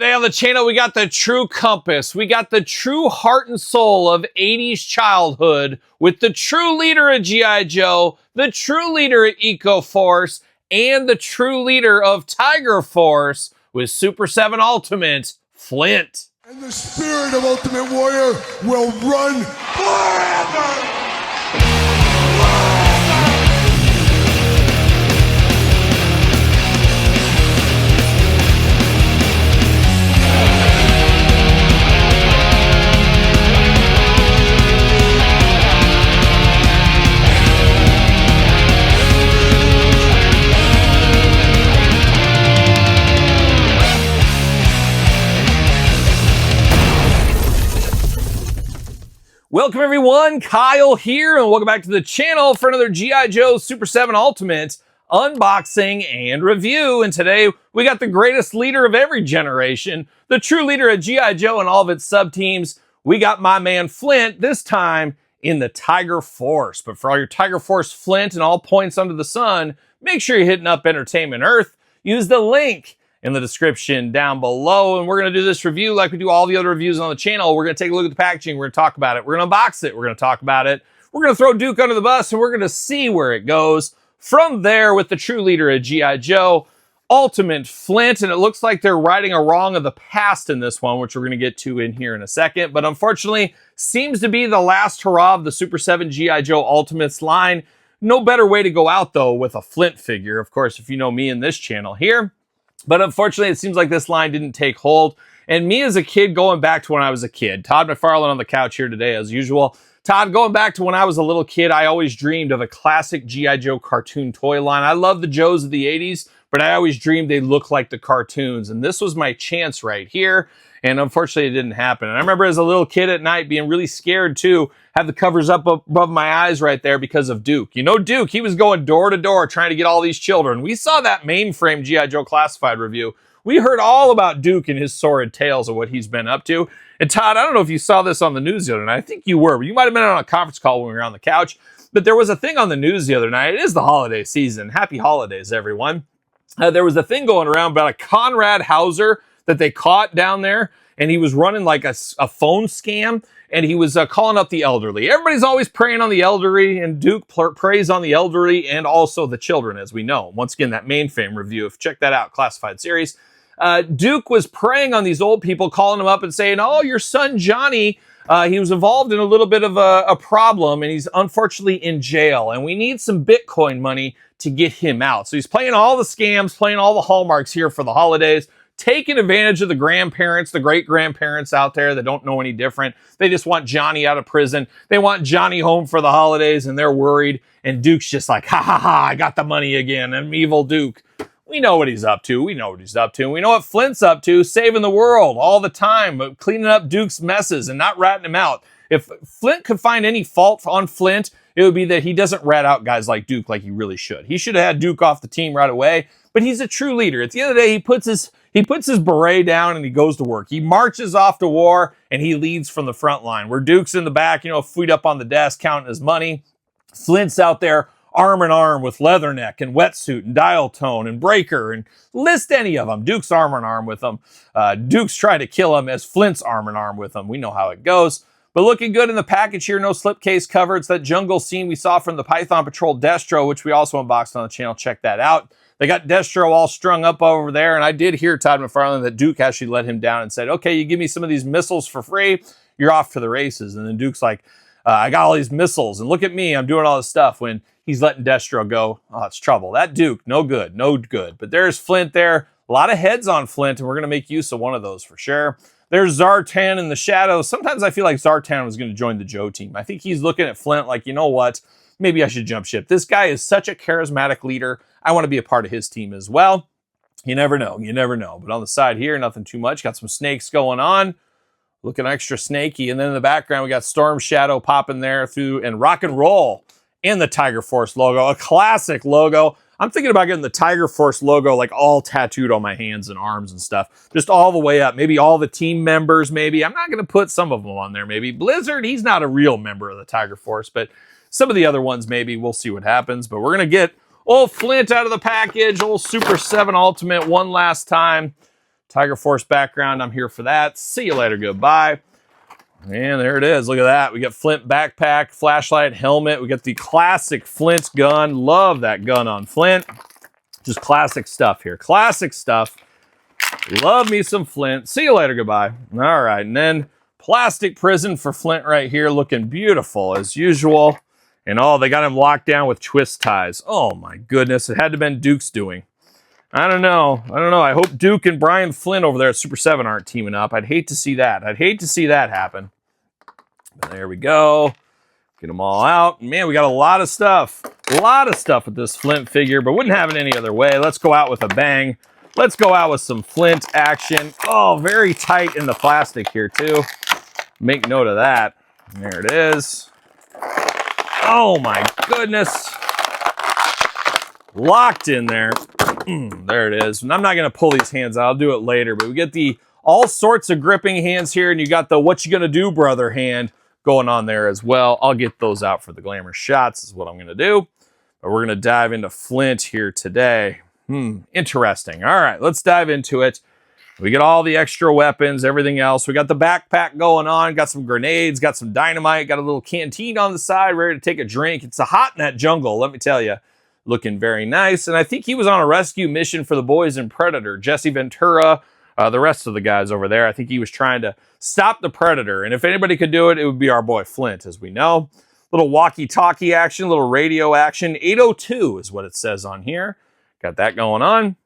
Today on the channel, we got the true compass. We got the true heart and soul of 80s childhood with the true leader of G.I. Joe, the true leader of Eco Force, and the true leader of Tiger Force with Super 7 Ultimate, Flint. And the spirit of Ultimate Warrior will run forever! Welcome everyone, Kyle here, and welcome back to the channel for another G.I. Joe Super 7 Ultimate unboxing and review. And today we got the greatest leader of every generation, the true leader of G.I. Joe and all of its sub-teams. We got my man Flint, this time in the Tiger Force. But for all your Tiger Force Flint and all points under the sun, make sure you're hitting up Entertainment Earth. Use the link in the description down below, and we're going to do this review like we do all the other reviews on the channel. We're going to take a look at the packaging, we're going to talk about it, we're going to unbox it, we're going to talk about it, we're going to throw Duke under the bus, and we're going to see where it goes from there with the true leader of G.I. Joe, Ultimate Flint. And it looks like they're righting a wrong of the past in this one, which we're going to get to in here in a second, but unfortunately seems to be the last hurrah of the Super 7 G.I. Joe Ultimates line. No better way to go out though with a Flint figure, of course, if you know me in this channel here. But unfortunately, it seems like this line didn't take hold. And me as a kid, going back to when I was a kid, Todd McFarlane on the couch here today as usual. Todd, going back to when I was a little kid, I always dreamed of a classic G.I. Joe cartoon toy line. I love the Joes of the 80s, but I always dreamed they looked like the cartoons. And this was my chance right here. And unfortunately, it didn't happen. And I remember as a little kid at night being really scared too, have the covers up above my eyes right there because of Duke. You know Duke, he was going door to door trying to get all these children. We saw that mainframe G.I. Joe Classified review. We heard all about Duke and his sordid tales of what he's been up to. And Todd, I don't know if you saw this on the news the other night. I think you were, but you might have been on a conference call when we were on the couch. But there was a thing on the news the other night. It is the holiday season. Happy holidays, everyone. There was a thing going around about a Conrad Hauser that they caught down there, and he was running like a phone scam, and he was calling up the elderly. Everybody's always preying on the elderly, and Duke preys on the elderly and also the children, as we know. Once again, that mainframe review, if check that out, Classified series. Duke was preying on these old people, calling them up and saying, oh, your son Johnny, he was involved in a little bit of a problem, and he's unfortunately in jail, and we need some Bitcoin money to get him out. So he's playing all the scams, playing all the hallmarks here for the holidays, taking advantage of the grandparents, the great-grandparents out there that don't know any different. They just want Johnny out of prison. They want Johnny home for the holidays, and they're worried. And Duke's just like, ha, ha, ha, I got the money again. I'm evil Duke. We know what he's up to. We know what he's up to. And we know what Flint's up to, saving the world all the time, but cleaning up Duke's messes and not ratting him out. If Flint could find any fault on Flint, it would be that he doesn't rat out guys like Duke like he really should. He should have had Duke off the team right away, but he's a true leader. At the end of the day, he puts his beret down and he goes to work. He marches off to war and he leads from the front line. Where Duke's in the back, feet up on the desk counting his money. Flint's out there arm in arm with Leatherneck and Wetsuit and Dial Tone and Breaker, and list any of them. Duke's arm in arm with them. Duke's trying to kill him as Flint's arm in arm with him. We know how it goes. But looking good in the package here, no slipcase cover. It's that jungle scene we saw from the Python Patrol Destro, which we also unboxed on the channel. Check that out. They got Destro all strung up over there, and I did hear Todd McFarlane that Duke actually let him down and said, okay, you give me some of these missiles for free, you're off to the races. And then Duke's like, I got all these missiles, and look at me, I'm doing all this stuff, when he's letting Destro go. Oh, it's trouble. That Duke, no good, no good. But there's Flint there. A lot of heads on Flint, and we're going to make use of one of those for sure. There's Zartan in the shadows. Sometimes I feel like Zartan was going to join the Joe team. I think he's looking at Flint like, you know what? Maybe I should jump ship. This guy is such a charismatic leader. I want to be a part of his team as well. You never know. You never know. But on the side here, nothing too much. Got some snakes going on. Looking extra snaky. And then in the background, we got Storm Shadow popping there through, and Rock and Roll in the Tiger Force logo. A classic logo. I'm thinking about getting the Tiger Force logo like all tattooed on my hands and arms and stuff. Just all the way up. Maybe all the team members, maybe. I'm not going to put some of them on there, maybe. Blizzard, he's not a real member of the Tiger Force, but some of the other ones, maybe. We'll see what happens. But we're going to get old Flint out of the package. Old Super 7 Ultimate one last time. Tiger Force background. I'm here for that. See you later. Goodbye. And there it is. Look at that. We got Flint backpack, flashlight, helmet. We got the classic Flint gun. Love that gun on Flint. Just classic stuff here. Classic stuff. Love me some Flint. See you later. Goodbye. All right. And then plastic prison for Flint right here. Looking beautiful as usual. And oh, they got him locked down with twist ties. Oh my goodness. It had to have been Duke's doing. I don't know. I hope Duke and Brian Flint over there at Super 7 aren't teaming up. I'd hate to see that. I'd hate to see that happen. But there we go. Get them all out. Man, we got a lot of stuff. A lot of stuff with this Flint figure, but wouldn't have it any other way. Let's go out with a bang. Let's go out with some Flint action. Oh, very tight in the plastic here, too. Make note of that. There it is. Oh, my goodness. Locked in there. There it is. And I'm not going to pull these hands out. I'll do it later. But we get the all sorts of gripping hands here. And you got the what you going to do, brother hand going on there as well. I'll get those out for the glamour shots is what I'm going to do. But we're going to dive into Flint here today. Interesting. All right, let's dive into it. We get all the extra weapons, everything else. We got the backpack going on, got some grenades, got some dynamite, got a little canteen on the side, ready to take a drink. It's hot in that jungle, let me tell you. Looking very nice. And I think he was on a rescue mission for the boys in Predator. Jesse Ventura, the rest of the guys over there. I think he was trying to stop the Predator. And if anybody could do it, it would be our boy Flint, as we know. Little walkie-talkie action, little radio action. 802 is what it says on here. Got that going on.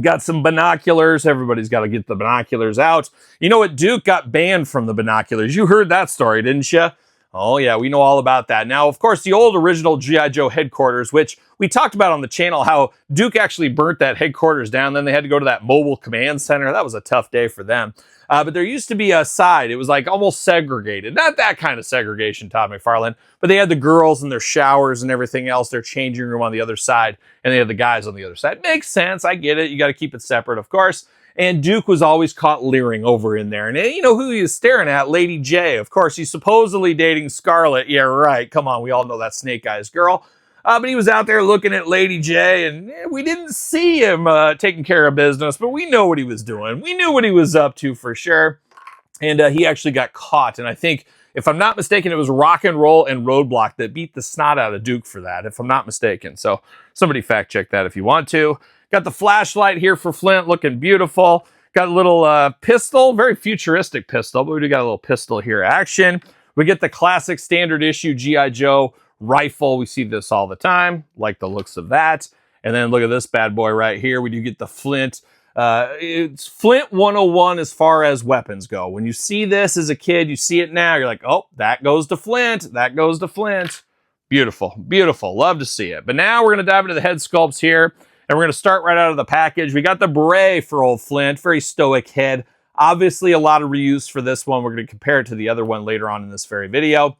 Got some binoculars. Everybody's got to get the binoculars out. You know what? Duke got banned from the binoculars. You heard that story, didn't you? Oh, yeah, we know all about that. Now, of course, the old original G.I. Joe headquarters, which we talked about on the channel, how Duke actually burnt that headquarters down. Then they had to go to that mobile command center. That was a tough day for them. But there used to be a side. It was like almost segregated. Not that kind of segregation, Todd McFarlane, but they had the girls and their showers and everything else, their changing room on the other side, and they had the guys on the other side. Makes sense. I get it. You got to keep it separate, of course. And Duke was always caught leering over in there. And you know who he was staring at? Lady J. Of course, he's supposedly dating Scarlett. Yeah, right. Come on. We all know that Snake Eyes girl. But he was out there looking at Lady J, and we didn't see him taking care of business, but we know what he was doing. We knew what he was up to for sure. And he actually got caught. And I think, if I'm not mistaken, it was Rock and Roll and Roadblock that beat the snot out of Duke for that, if I'm not mistaken. So somebody fact check that if you want to. Got the flashlight here for Flint, looking beautiful. Got a little pistol, very futuristic pistol, but we do got a little pistol here action. We get the classic standard issue G.I. Joe rifle. We see this all the time, like the looks of that. And then look at this bad boy right here. We do get the Flint. It's Flint 101 as far as weapons go. When you see this as a kid, you see it now, you're like, oh, that goes to Flint. That goes to Flint. Beautiful, beautiful. Love to see it. But now we're going to dive into the head sculpts here. And we're going to start right out of the package. We got the beret for old Flint. Very stoic head. Obviously, a lot of reuse for this one. We're going to compare it to the other one later on in this very video.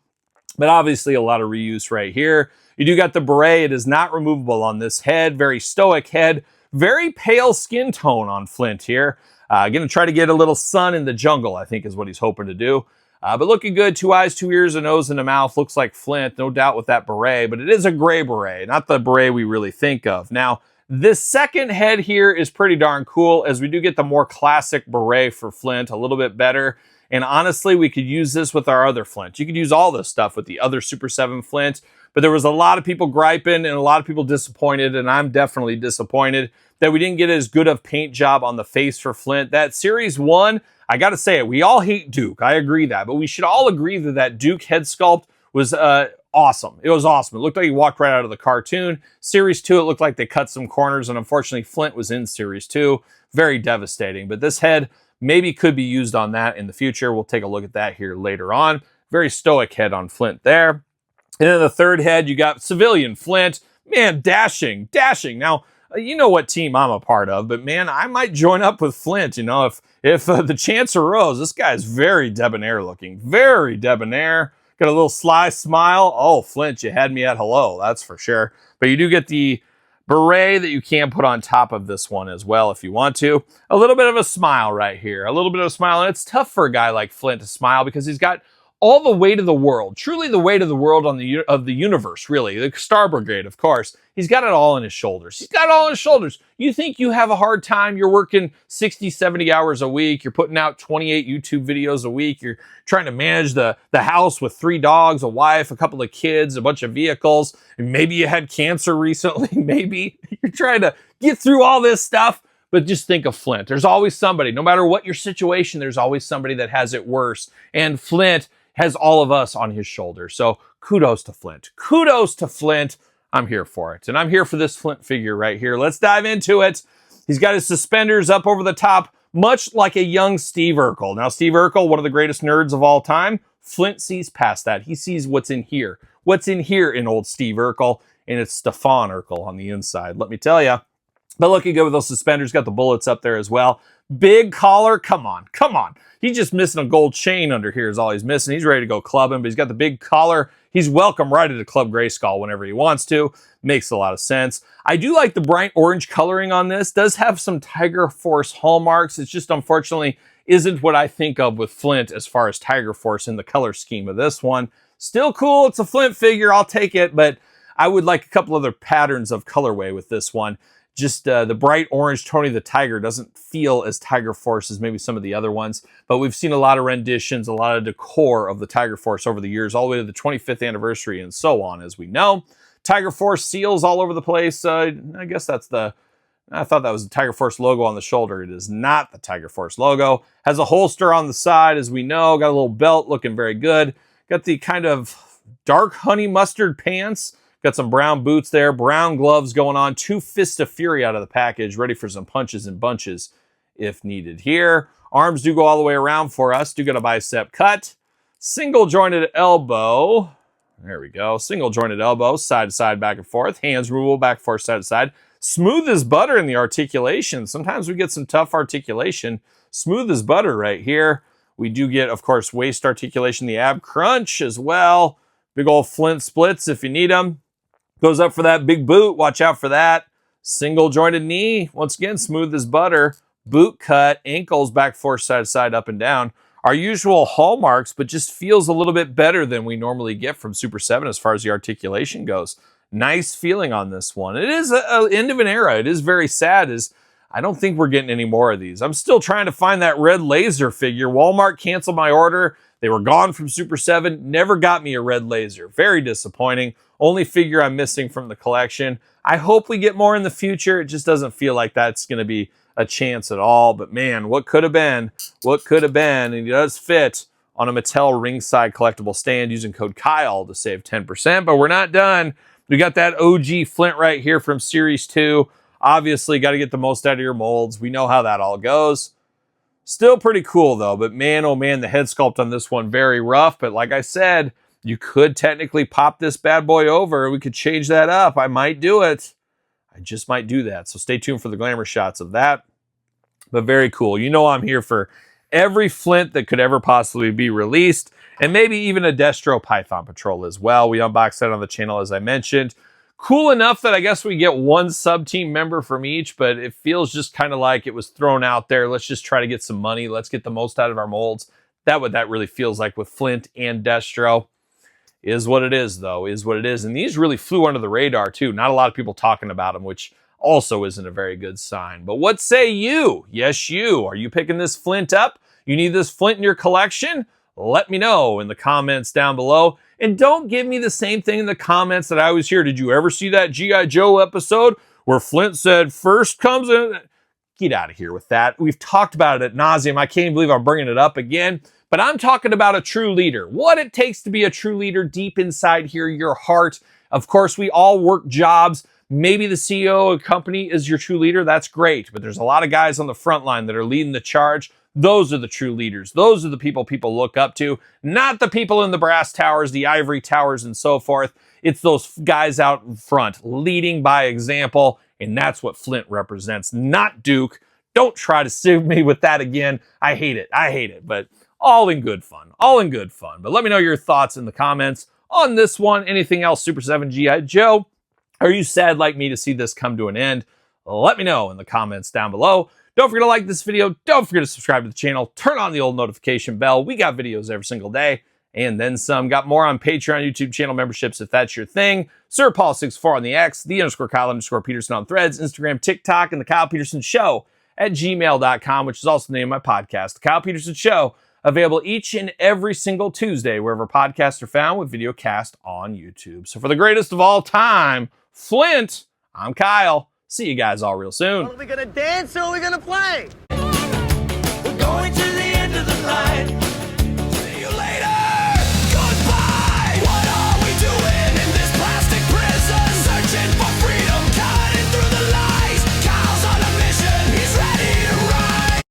But obviously, a lot of reuse right here. You do got the beret. It is not removable on this head. Very stoic head. Very pale skin tone on Flint here. Going to try to get a little sun in the jungle, I think is what he's hoping to do. But looking good. 2 eyes, 2 ears, a nose, and a mouth. Looks like Flint, no doubt with that beret. But it is a gray beret, not the beret we really think of. Now, this second head here is pretty darn cool, as we do get the more classic beret for Flint, a little bit better. And honestly, we could use this with our other Flint. You could use all this stuff with the other Super 7 Flint, but there was a lot of people griping and a lot of people disappointed, and I'm definitely disappointed that we didn't get as good of paint job on the face for Flint. That Series 1, I gotta say it, we all hate Duke, I agree that, but we should all agree that that Duke head sculpt was awesome. It was awesome. It looked like he walked right out of the cartoon. Series 2, it looked like they cut some corners, and unfortunately Flint was in Series 2. Very devastating, but this head maybe could be used on that in the future. We'll take a look at that here later on. Very stoic head on Flint there. And then the third head, you got civilian Flint. Man, dashing. Now, you know what team I'm a part of, but man, I might join up with Flint, you know, if the chance arose. This guy's very debonair looking. Very debonair. Got a little sly smile. Oh, Flint, you had me at hello, that's for sure. But you do get the beret that you can put on top of this one as well if you want to. A little bit of a smile right here. A little bit of a smile. And it's tough for a guy like Flint to smile because he's got all the weight of the world, truly the weight of the world of the universe, really. The Star Brigade, of course. He's got it all on his shoulders. He's got it all on his shoulders. You think you have a hard time, you're working 60, 70 hours a week, you're putting out 28 YouTube videos a week, you're trying to manage the house with 3 dogs, a wife, a couple of kids, a bunch of vehicles, and maybe you had cancer recently, maybe you're trying to get through all this stuff. But just think of Flint. There's always somebody, no matter what your situation, there's always somebody that has it worse. And Flint has all of us on his shoulders. So kudos to Flint. Kudos to Flint. I'm here for it. And I'm here for this Flint figure right here. Let's dive into it. He's got his suspenders up over the top, much like a young Steve Urkel. Now, Steve Urkel, one of the greatest nerds of all time, Flint sees past that. He sees what's in here. What's in here in old Steve Urkel, and it's Stefan Urkel on the inside. Let me tell you. But looking good with those suspenders. Got the bullets up there as well. Big collar. Come on. Come on. He's just missing a gold chain under here is all he's missing. He's ready to go clubbing, but he's got the big collar. He's welcome right at a Club Grayskull whenever he wants to. Makes a lot of sense. I do like the bright orange coloring on this. Does have some Tiger Force hallmarks. It's just unfortunately isn't what I think of with Flint as far as Tiger Force in the color scheme of this one. Still cool. It's a Flint figure. I'll take it, but I would like a couple other patterns of colorway with this one. Just the bright orange Tony the Tiger doesn't feel as Tiger Force as maybe some of the other ones, but we've seen a lot of renditions, a lot of decor of the Tiger Force over the years, all the way to the 25th anniversary and so on, as we know. Tiger Force seals all over the place. I guess that's I thought that was the Tiger Force logo on the shoulder. It is not the Tiger Force logo. Has a holster on the side, as we know. Got a little belt looking very good. Got the kind of dark honey mustard pants. Got some brown boots there, brown gloves going on, 2 Fists of Fury out of the package, ready for some punches and bunches if needed here. Arms do go all the way around for us, do get a bicep cut. Single jointed elbow. There we go. Single jointed elbow, side to side, back and forth. Hands removable, back and forth, side to side. Smooth as butter in the articulation. Sometimes we get some tough articulation. Smooth as butter right here. We do get, of course, waist articulation, the ab crunch as well. Big old Flint splits if you need them. Goes up for that big boot. Watch out for that. Single jointed knee. Once again, smooth as butter. Boot cut. Ankles back, forth, side to side, up and down. Our usual hallmarks, but just feels a little bit better than we normally get from Super 7 as far as the articulation goes. Nice feeling on this one. It is an end of an era. It is very sad. I don't think we're getting any more of these. I'm still trying to find that red laser figure. Walmart canceled my order. They were gone from Super 7. Never got me a red laser. Very disappointing. Only figure I'm missing from the collection. I hope we get more in the future. It just doesn't feel like that's going to be a chance at all. But man, what could have been? What could have been? And it does fit on a Mattel ringside collectible stand using code Kyle to save 10%. But we're not done. We got that OG Flint right here from Series 2. Obviously, got to get the most out of your molds. We know how that all goes. Still pretty cool, though. But man, oh man, the head sculpt on this one, very rough. But like I said, you could technically pop this bad boy over. We could change that up. I might do it. I just might do that. So stay tuned for the glamour shots of that. But very cool. You know I'm here for every Flint that could ever possibly be released. And maybe even a Destro Python Patrol as well. We unboxed that on the channel, as I mentioned. Cool enough that I guess we get one sub-team member from each, but it feels just kind of like it was thrown out there. Let's just try to get some money. Let's get the most out of our molds. That's what that really feels like with Flint and Destro. Is what it is, though. Is what it is. And these really flew under the radar, too. Not a lot of people talking about them, which also isn't a very good sign. But what say you? Yes, you. Are you picking this Flint up? You need this Flint in your collection? Let me know in the comments down below. And don't give me the same thing in the comments that I always hear. Did you ever see that G.I. Joe episode where Flint said, first comes in? Get out of here with that. We've talked about it ad nauseum. I can't even believe I'm bringing it up again. But I'm talking about a true leader. What it takes to be a true leader deep inside here, your heart. Of course, we all work jobs. Maybe the CEO of a company is your true leader. That's great. But there's a lot of guys on the front line that are leading the charge. Those are the true leaders. Those are the people look up to, not the people in the brass towers, the ivory towers, and so forth. It's those guys out in front, leading by example, and that's what Flint represents, not Duke. Don't try to sue me with that again. I hate it. I hate it, but all in good fun. All in good fun. But let me know your thoughts in the comments on this one. Anything else Super 7 G.I. Joe? Are you sad like me to see this come to an end? Let me know in the comments down below. Don't forget to like this video. Don't forget to subscribe to the channel. Turn on the old notification bell. We got videos every single day. and then some. Got more on Patreon, YouTube channel memberships if that's your thing. Sir Paul64 on the X, _Kyle_Peterson on Threads, Instagram, TikTok, and TheKylePetersonShow at gmail.com, which is also the name of my podcast, The Kyle Peterson Show, available each and every single Tuesday, wherever podcasts are found, with video cast on YouTube. So for the greatest of all time, Flint, I'm Kyle. See you guys all real soon. Are we gonna dance or are we gonna play?